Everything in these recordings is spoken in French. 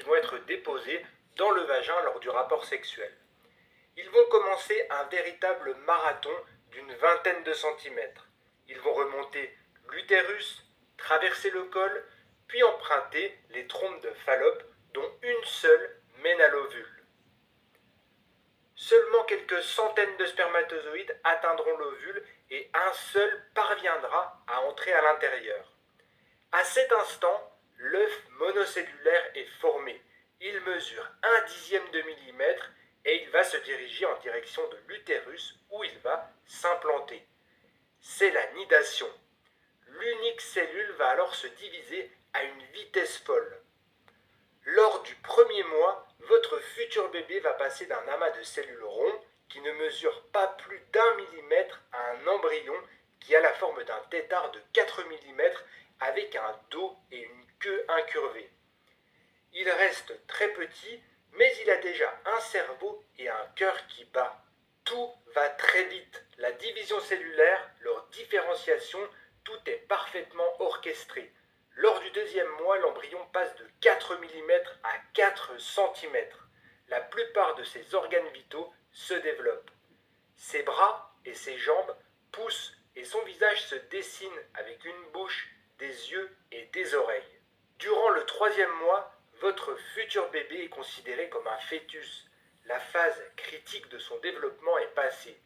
vont être déposés dans le vagin lors du rapport sexuel. Ils vont commencer un véritable marathon d'une vingtaine de centimètres. Ils vont remonter l'utérus, traverser le col, puis emprunter les trompes de Fallope dont une seule mène à l'ovule. Seulement quelques centaines de spermatozoïdes atteindront l'ovule et un seul parviendra à entrer à l'intérieur. À cet instant, l'œuf monocellulaire est formé. Il mesure 1/10 de millimètre et il va se diriger en direction de l'utérus où il va s'implanter. C'est la nidation. L'unique cellule va alors se diviser à une vitesse folle. Lors du premier mois, votre futur bébé va passer d'un amas de cellules ronds qui ne mesure pas plus d'1 mm à un embryon qui a la forme d'un tétard de 4 mm avec un dos et une queue incurvée. Il reste très petit, mais il a déjà un cerveau et un cœur qui bat. Tout va très vite. La division cellulaire, leur différenciation, tout est parfaitement orchestré. Lors du deuxième mois, l'embryon passe de 4 mm à 4 cm. La plupart de ses organes vitaux se développent. Ses bras et ses jambes poussent et son visage se dessine avec une bouche, des yeux et des oreilles. Durant le troisième mois, votre futur bébé est considéré comme un fœtus. La phase critique de son développement est passée.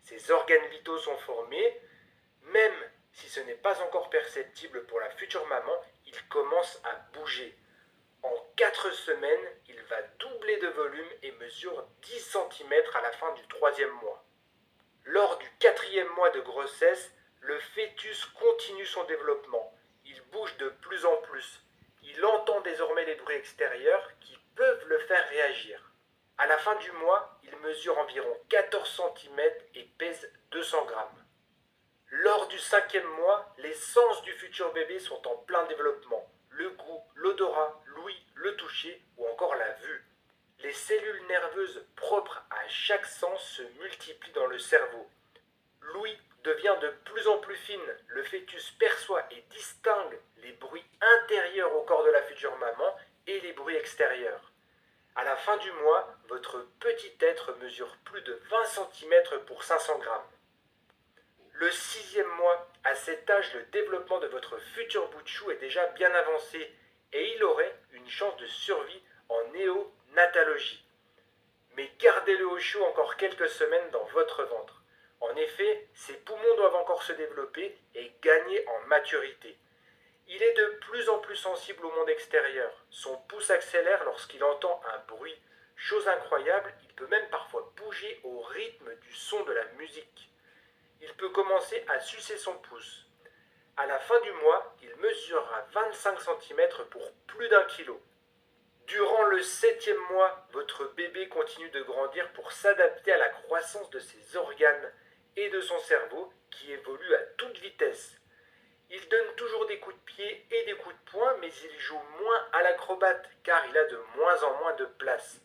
Ses organes vitaux sont formés. Même si ce n'est pas encore perceptible pour la future maman, il commence à bouger. En 4 semaines, il va doubler de volume et mesure 10 cm à la fin du troisième mois. Lors du quatrième mois de grossesse, le fœtus continue son développement. Il bouge de plus en plus. Il entend désormais les bruits extérieurs qui peuvent le faire réagir. À la fin du mois, il mesure environ 14 cm et pèse 200 grammes. Lors du cinquième mois, les sens du futur bébé sont en plein développement. Le goût, l'odorat, l'ouïe, le toucher ou encore la vue. Les cellules nerveuses propres à chaque sens se multiplient dans le cerveau. L'ouïe devient de plus en plus fine. Le fœtus perçoit et distingue les bruits intérieurs au corps de la future maman et les bruits extérieurs. À la fin du mois, votre petit être mesure plus de 20 cm pour 500 grammes. Le sixième mois, à cet âge, le développement de votre futur bout de chou est déjà bien avancé et il aurait une chance de survie en néonatologie. Mais gardez-le au chaud encore quelques semaines dans votre ventre. En effet, ses poumons doivent encore se développer et gagner en maturité. Il est de plus en plus sensible au monde extérieur. Son pouce accélère lorsqu'il entend un bruit. Chose incroyable, il peut même parfois bouger au rythme du son de la musique. Il peut commencer à sucer son pouce. À la fin du mois, il mesurera 25 cm pour plus d'1 kg. Durant le septième mois, votre bébé continue de grandir pour s'adapter à la croissance de ses organes et de son cerveau qui évolue à toute vitesse. Il donne toujours des coups de pied et des coups de poing, mais il joue moins à l'acrobate car il a de moins en moins de place.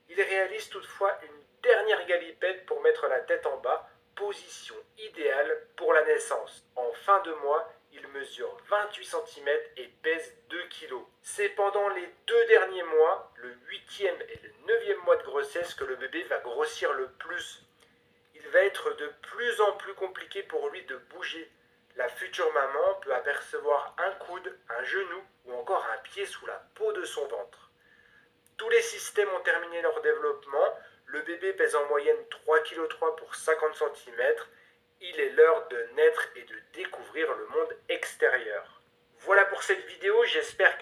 Il réalise toutefois une dernière galipette pour mettre la tête en bas, position idéale pour la naissance. En fin de mois, il mesure 28 cm et pèse 2 kg. C'est pendant les 2 derniers mois, le 8e et le 9e mois de grossesse, que le bébé va grossir le plus. Il va être de plus en plus compliqué pour lui de bouger. La future maman peut apercevoir un coude, un genou ou encore un pied sous la peau de son ventre. Tous les systèmes ont terminé leur développement. Le bébé pèse en moyenne 3,3 kg pour 50 cm. Il est l'heure de naître et de découvrir le monde extérieur. Voilà pour cette vidéo, j'espère